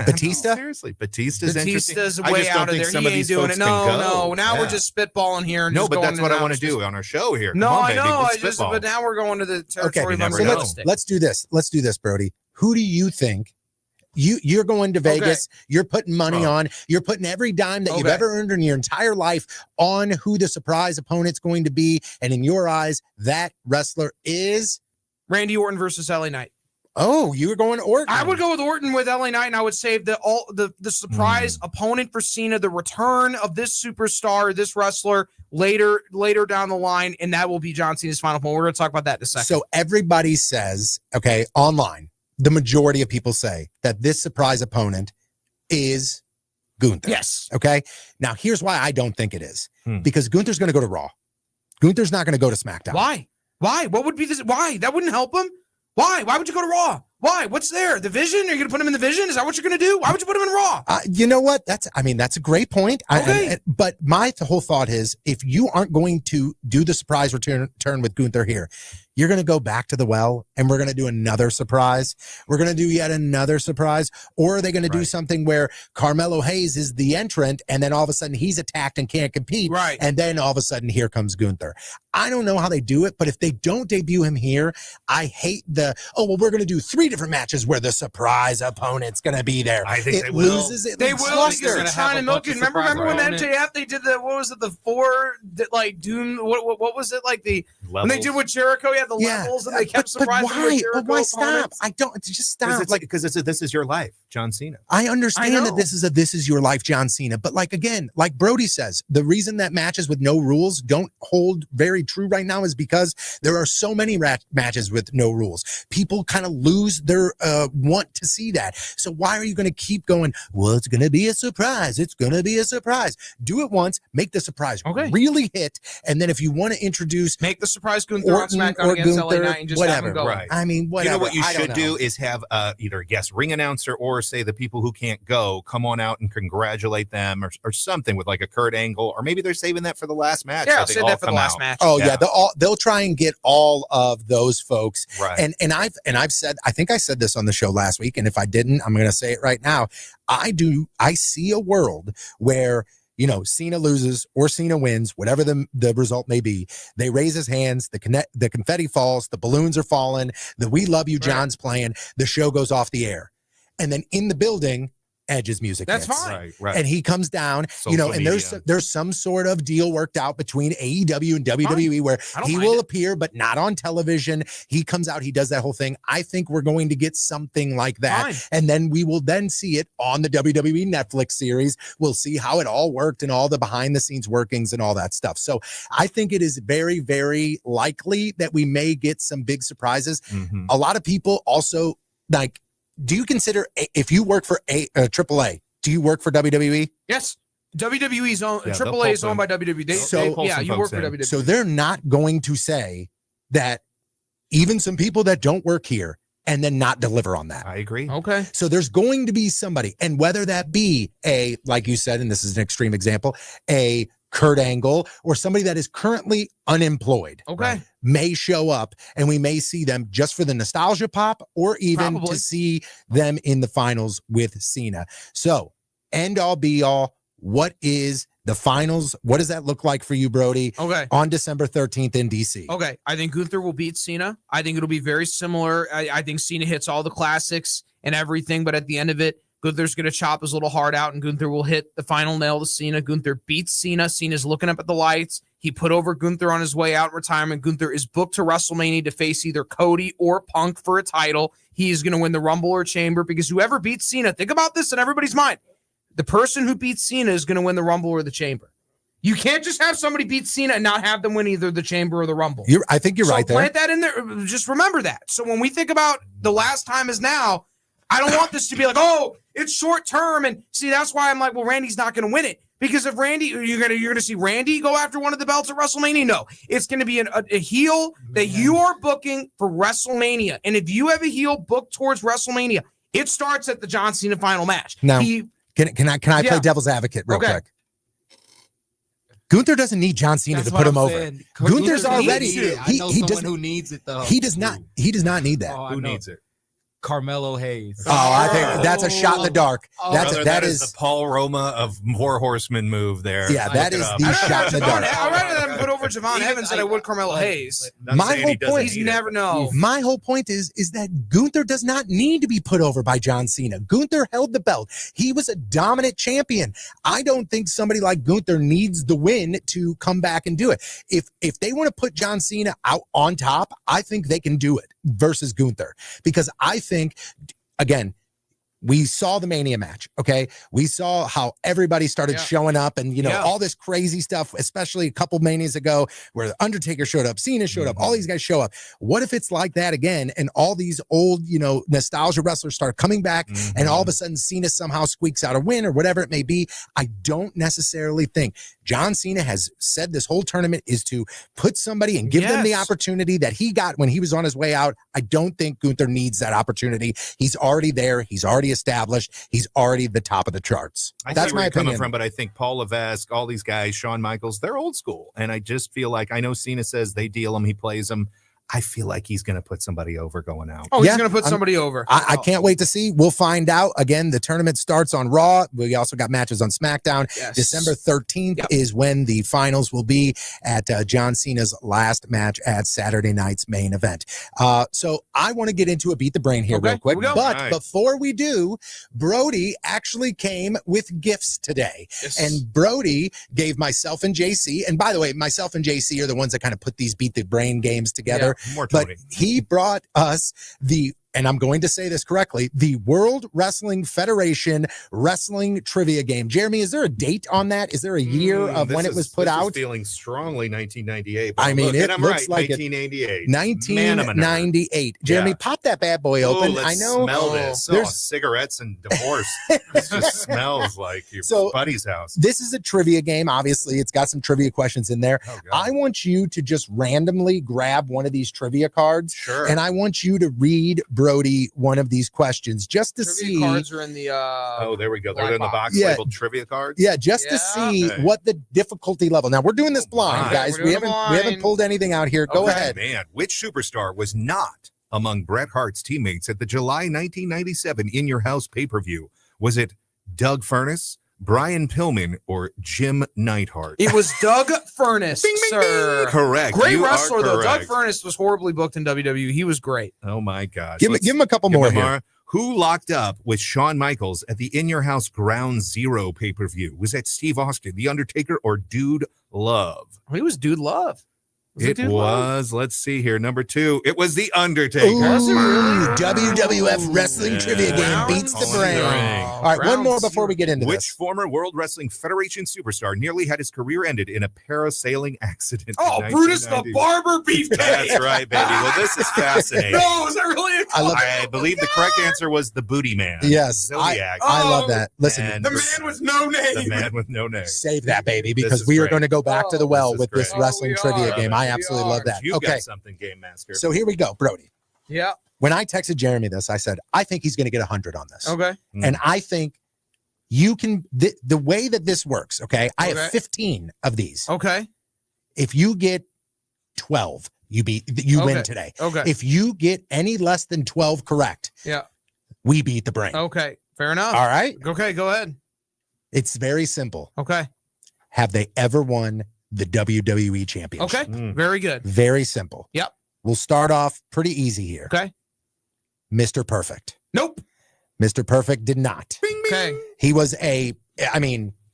Batista? Seriously, Batista's interesting. Batista's I way just don't out of think there. some He of ain't these doing folks it. can go. No. Now we're just spitballing here. And No, just but going that's what I want to just- do on our show here. No, Come on, I baby, know. let's spitball. But now we're going to the territory of never so know. unrealistic. let's do this. Let's do this, Brody. Who do you think? You're going to Vegas. You're putting money on. You're putting every dime that you've ever earned in your entire life on who the surprise opponent's going to be. And in your eyes, that wrestler is Randy Orton versus LA Knight. Oh, you were going Orton. I would go with Orton with LA Knight, and I would save the surprise opponent for Cena, the return of this superstar, this wrestler later down the line, and that will be John Cena's final point. We're going to talk about that in a second. So everybody says, okay, online, the majority of people say that this surprise opponent is Gunther. Yes. Okay. Now, here's why I don't think it is. Because Gunther's going to go to Raw. Gunther's not going to go to SmackDown. Why? What would be this? Why? That wouldn't help him. Why? Why would you go to Raw? Why? What's there? The Vision? Are you going to put him in the Vision? Is that what you're going to do? Why would you put him in Raw? You know what? That's a great point. But my whole thought is, if you aren't going to do the surprise return with Gunther here, you're going to go back to the well and we're going to do another surprise. We're going to do yet another surprise. Or are they going to do something where Carmelo Hayes is the entrant and then all of a sudden he's attacked and can't compete. Right. And then all of a sudden here comes Gunther. I don't know how they do it, but if they don't debut him here, I hate we're going to do 3 different matches where the surprise opponent's going to be there. I think it loses it. They will because they're trying to milk it. Remember when MJF, they did the 4, like Doom, what was it, like the Levels. when they did with Jericho, the levels, and they kept surprising with Jericho. But why stop? opponents. I don't just stop. Because this is your life, John Cena. I understand I know. that this is your life, John Cena. But like again, like Brody says, the reason that matches with no rules don't hold very true right now is because there are so many matches with no rules. People kind of lose their want to see that. So why are you going to keep going? Well, it's going to be a surprise. It's going to be a surprise. Do it once, make the surprise really hit, and then if you want to introduce Make the surprise Gunther on Orton SmackDown or against LA Gunther, Knight and just whatever. have him go. Right. I mean, whatever. You know what you I don't should know. do is have either a guest ring announcer or say the people who can't go come on out and congratulate them or something with like a Kurt Angle, or maybe they're saving that for the last match. Yeah, so I'll they save all that for the come last out. match. Oh yeah, they'll try and get all of those folks. Right. And I've said, I think I said this on the show last week, and if I didn't, I'm going to say it right now. I see a world where, you know, Cena loses or Cena wins, whatever the result may be. They raise his hands, the confetti falls, the balloons are falling, the "We Love You" John's playing, the show goes off the air. and then in the building, Edge's music That's hits. fine. Right. And he comes down, Social and media. there's some sort of deal worked out between AEW and WWE where I don't he mind will it. appear, but not on television. He comes out, he does that whole thing. I think we're going to get something like that. Fine. And then we will then see it on the WWE Netflix series. We'll see how it all worked and all the behind the scenes workings and all that stuff. So I think it is very, very likely that we may get some big surprises. Mhm. A lot of people also like, do you consider if you work for AAA, do you work for WWE? Yes. WWE's own Yeah, they'll AAA is pull owned by WWE. So- pull some You work folks for in. WWE. So they're not going to say that even some people that don't work here and then not deliver on that. I agree. Okay. So there's going to be somebody, and whether that be like you said, and this is an extreme example, a Kurt Angle or somebody that is currently unemployed Okay. may show up, and we may see them just for the nostalgia pop or even Probably. to see them in the finals with Cena. So end all be all, what is the finals? What does that look like for you, Brody, Okay. on December 13th in DC? Okay. I think Gunther will beat Cena. I think it'll be very similar. I think Cena hits all the classics and everything, but at the end of it, Gunther's going to chop his little heart out, and Gunther will hit the final nail to Cena. Gunther beats Cena. Cena's looking up at the lights. He put over Gunther on his way out in retirement. Gunther is booked to WrestleMania to face either Cody or Punk for a title. He is going to win the Rumble or Chamber because whoever beats Cena, think about this in everybody's mind. The person who beats Cena is going to win the Rumble or the Chamber. You can't just have somebody beat Cena and not have them win either the Chamber or the Rumble. I think you're So right there. plant that in there. Just remember that. So when we think about the last time is now, I don't want this to be like, oh, it's short term. And see, that's why I'm like, well, Randy's not going to win it. Because if Randy, you're gonna see Randy go after one of the belts at WrestleMania. No, it's going to be a heel that you are booking for WrestleMania. And if you have a heel booked towards WrestleMania, it starts at the John Cena final match. Now, Can I play Yeah. devil's advocate real Okay. quick? Gunther doesn't need John Cena to put him over. Gunther's already I know he someone doesn't who needs it though. he does not need that. Oh, I Who know. needs it? Carmelo Hayes. Oh, I think that's a shot in the dark. Oh, That's Brother, that that is the Paul Roma of Four Horsemen move there. yeah, that Look it is up. the I'd shot in the rather dark. I'd rather them put over Javon Evans than I would Carmelo Hayes. Not My saying whole he doesn't point- He's need never it. know. My whole point is that Gunther does not need to be put over by John Cena. Gunther held the belt. He was a dominant champion. I don't think somebody like Gunther needs the win to come back and do it. If they want to put John Cena out on top, I think they can do it versus Gunther, because I think, again, we saw the Mania match, okay? We saw how everybody started showing up and, all this crazy stuff, especially a couple Manias ago where the Undertaker showed up, Cena showed up, all these guys show up. What if it's like that again and all these old, nostalgia wrestlers start coming back and all of a sudden Cena somehow squeaks out a win or whatever it may be? I don't necessarily think John Cena has said this whole tournament is to put somebody and give them the opportunity that he got when he was on his way out. I don't think Gunther needs that opportunity. He's already there. He's already established. He's already the top of the charts. That's my where you're coming opinion. from, but I think Paul Levesque, all these guys, Shawn Michaels, they're old school. And I just feel like, I know Cena says they deal him, he plays him. I feel like he's going to put somebody over going out. Oh, he's Yeah, going to put somebody over. I can't wait to see. We'll find out. Again, the tournament starts on Raw. We also got matches on SmackDown. Yes. December 13th is when the finals will be at John Cena's last match at Saturday night's main event. So I want to get into a Beat the Brain here Okay, real quick. here we go. But All right. before we do, Brody actually came with gifts today. Yes. And Brody gave myself and JC, and by the way, myself and JC are the ones that kind of put these Beat the Brain games together. More But Tony. he brought us and I'm going to say this correctly, the World Wrestling Federation Wrestling Trivia Game. Jeremy, is there a date on that? Is there a year of when it was put out? Feeling strongly 1998. but I mean, it I'm looks right, like it. 1988. 1998. Jeremy, Yeah. pop that bad boy open. Let's I know. smell this. Oh, there's- cigarettes and divorce. It just smells like your So- buddy's house. This is a trivia game. Obviously, it's got some trivia questions in there. Oh, God. I want you to just randomly grab one of these trivia cards, Sure. and I want you to read Brody one of these questions just to Trivia see. cards are in the Oh, there we go. They're black in the box Yeah. labeled trivia cards. Yeah, just to Yeah. see Okay. what the difficulty level. Now we're doing this blind, my. guys. We're We doing haven't it we haven't blind. pulled anything out here. Go Okay. ahead. Man, which superstar was not among Bret Hart's teammates at the July 1997 In Your House pay-per-view? Was it Doug Furness, Brian Pillman, or Jim Neidhart? It was Doug Furness, sir. Correct. Great You are wrestler, though. Doug correct. Furness was horribly booked in WWE. He was great. Oh my gosh. Give him a couple more here. Lamar. Who locked up with Shawn Michaels at the In Your House Ground Zero pay-per-view? Was that Steve Austin, The Undertaker, or Dude Love? He was Dude Love. It Dude Love? was. Let's see here. Number 2. It was The Undertaker. Was it really? WWF Wrestling Trivia Game beats the Falling in brain. the ring. All right, one more before we get into Which this. former World Wrestling Federation superstar nearly had his career ended in a parasailing accident? Oh, in Brutus the 1990? Barber Beefcake. That's right, baby. Well, this is fascinating. No, is that really? I believe the correct answer was the Booty Man. Yes, Zodiac. I love that. Listen, And The man with no name. the man with no name. save that, baby, This because is we are great. going to go back to the well This is with this great. wrestling we trivia are. game. I We absolutely are. love that. You Okay, got something, Game Master. so here we go, Brody. Yeah. When I texted Jeremy this, I said, I think he's going to get 100 on this. Okay. And I think you can, the way that this works, okay, I Okay. have 15 of these. Okay. If you get 12, you win Okay. today. Okay. If you get any less than 12 correct, Yeah. we beat the brain. Okay. Fair enough. All right? Okay. Go ahead. It's very simple. Okay. Have they ever won the WWE Championship? Okay. Mm. Very good. Very simple. Yep. We'll start off pretty easy here. Okay. Mr. Perfect. Nope. Mr. Perfect did not. Okay. He was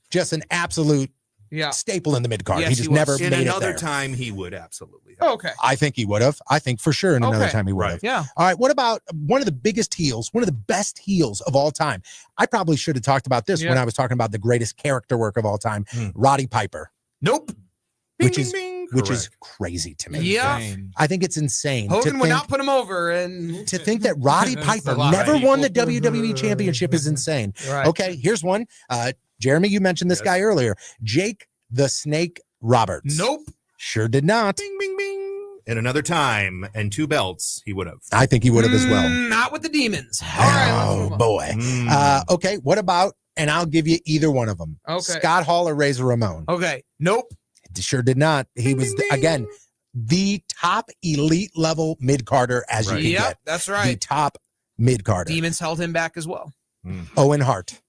just an absolute Yeah. staple in the mid card. Yes, he just he was. never In made it another there. time, he would absolutely have. Okay. I think he would have. I think for sure in another Okay. time he would have. Right. Yeah. All right. What about one of the biggest heels, one of the best heels of all time? I probably should have talked about this Yeah. when I was talking about the greatest character work of all time, Hmm. Roddy Piper, Nope. which Bing, is bing, bing. which is Correct. crazy to me. Yeah. Insane. I think it's insane Hogan would to not put him over, and think that Roddy That's Piper a lot of never won the people. WWE Championship is insane. right. Okay, here's one. Jeremy, you mentioned this Yes. guy earlier. Jake the Snake Roberts. Nope. Sure did not. Bing, bing, bing. In another time and 2 belts, he would have. I think he would have as well. Not with the demons. All right. Let's Oh move on. boy. Mm. Okay, what about, and I'll give you either one of them. Okay. Scott Hall or Razor Ramon. Okay. Nope. Sure did not. He Bing, was, bing, bing. again, the top elite level mid Carter as Right. you can Yep. get. That's The right. top mid Carter. Demons held him back as well. Owen Hart.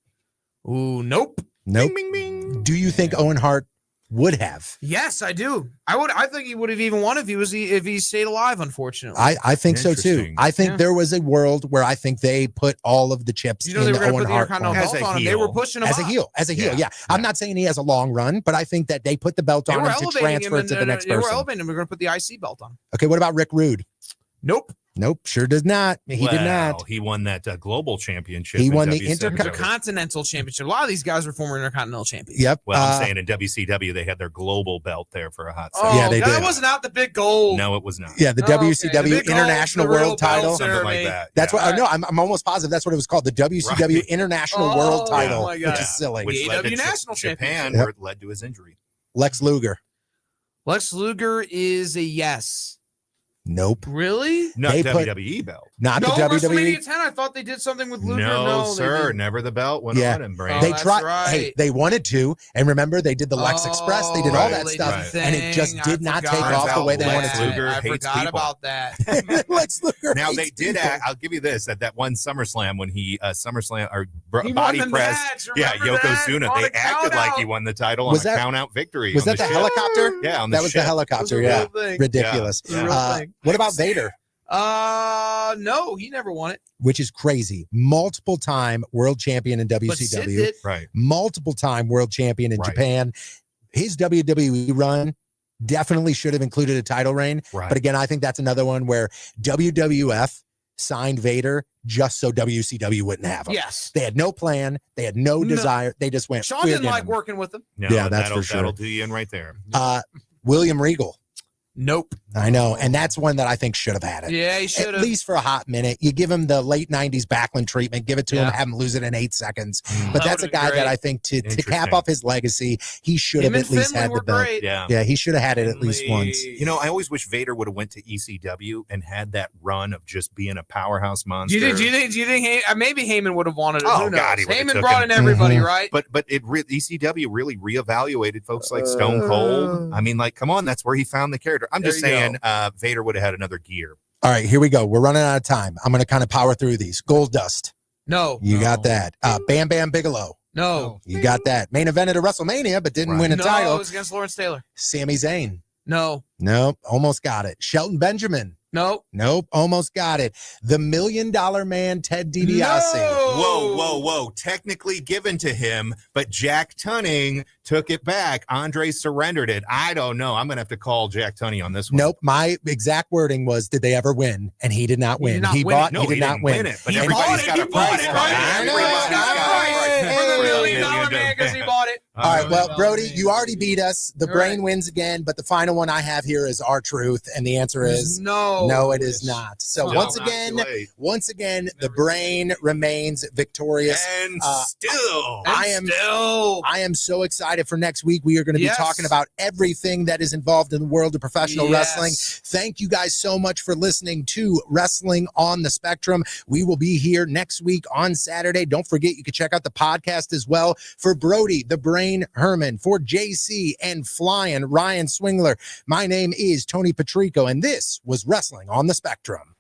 Ooh. Nope. Nope. Bing, bing, bing. Do you think Owen Hart would have? Yes, I do. I think he would have even won if he stayed alive. Unfortunately. I think so too. Interesting. I think Yeah. there was a world where I think they put all of the chips You know they in were going to Owen put the Hart Intercontinental corner. As belt a on him. They heel. were pushing him as a up. heel. Yeah. Yeah. I'm not saying he has a long run, but I think that they put the belt They on were him to elevating him. transfer it And, to the next they were person. elevating him. We're going to put the IC belt on. Okay, what about Rick Rude? Nope. Nope, sure does not. He did not. He won that global championship. He in won the WCW. Intercontinental Championship. A lot of these guys were former Intercontinental champions. Yep. Well, I'm saying in WCW, they had their global belt there for a hot second. Oh, Yeah, they that did. wasn't out the big gold. No, it was not. Yeah, the Oh, okay. WCW The big gold, International the real World title. belts. Something like Jeremy. that. That's yeah. what. No, I'm almost positive that's what it was called. The WCW Right. International Oh, World title, my God. which is silly. Which The led to AEW National Japan, Championship. where it led to his injury. Lex Luger. Lex Luger is a yes. Nope. Really? Not They put- WWE belt. Not No, the WWE. WrestleMania 10. I thought they did something with Luger. No, they sir. didn't. Never the belt went Yeah. on him, Brand. Oh, They that's tried. right. Hey, they wanted to, and remember they did the Lex Express. They did all right, that they stuff, did and it just thing. did I not forgot take off the about way they Lex wanted to. Luger. I hates forgot people. about that. Lex Luger. Now they hates did. people. I'll give you this. At that one SummerSlam when he SummerSlam or He body won the press. match, Yeah, remember Yokozuna. that? On They a acted like count-out. he won the title Was on a that- count out victory. Was on that the ship. helicopter? Yeah, on the That was ship. the helicopter. It was a Yeah, real thing. ridiculous. It was a real thing. What about Vader? No, he never won it. Which is crazy. Multiple time world champion in But Sid WCW. did. Right. Multiple time world champion in Right. Japan. His WWE run definitely should have included a title reign. Right. But again, I think that's another one where WWF signed Vader just so WCW wouldn't have him. Yes. They had no plan. They had no No. desire. They just went. Sean "We're didn't getting like him." working with him. No, Yeah, that's that'll, for sure. That'll do you in right there. William Regal. Nope. I know. And that's one that I think should have had it. Yeah, he should At have. least for a hot minute. You give him the late 90s Backlund treatment, give it to him, Yeah. have him lose it in 8 seconds. Mm. But That that's a would've been guy that great. I think to cap Interesting. off his legacy, he should Him have and at least Finley had were the belt. great. Yeah. Yeah, he should have had it at least Finley. once. You know, I always wish Vader would have went to ECW and had that run of just being a powerhouse Do monster. you think maybe Heyman would have wanted it? Oh, Who knows? God, he would've Heyman took brought him. in everybody, Mhm. right? But ECW really reevaluated folks like Stone Cold. I mean, like, come on, that's where he found the character. I'm just There you saying, Vader would have had another gear. All right, here we go. We're running out of time. I'm going to kind of power through these. Gold Dust. No. You No. got that. Bam Bam Bigelow. No. You got that. Main evented at WrestleMania, but didn't Right. win a No, title. it was against Lawrence Taylor. Sami Zayn. No. Nope, almost got it. Shelton Benjamin. Nope, almost got it. The $1 Million Man, Ted DiBiase. Whoa. Technically given to him, but Jack Tunney took it back. Andre surrendered it. I don't know. I'm going to have to call Jack Tunney on this one. Nope, my exact wording was, did they ever win? And he did not win. He didn't not win. it, but He everybody's bought got it. a He bought price. it, right? Everybody's got a price for the $1 Million Man because he bought it. All right, well, Brody, you already beat us. The brain wins again, but the final one I have here is our truth, and the answer is no, it is not. So once again, the brain remains victorious. And still, I am so excited for next week. We are going to be talking about everything that is involved in the world of professional wrestling. Thank you guys so much for listening to Wrestling on the Spectrum. We will be here next week on Saturday. Don't forget, you can check out the podcast as well. For Brody, the Brain Herman, for JC and Flying Ryan Swingler, my name is Tony Patrico, and this was Wrestling on the Spectrum.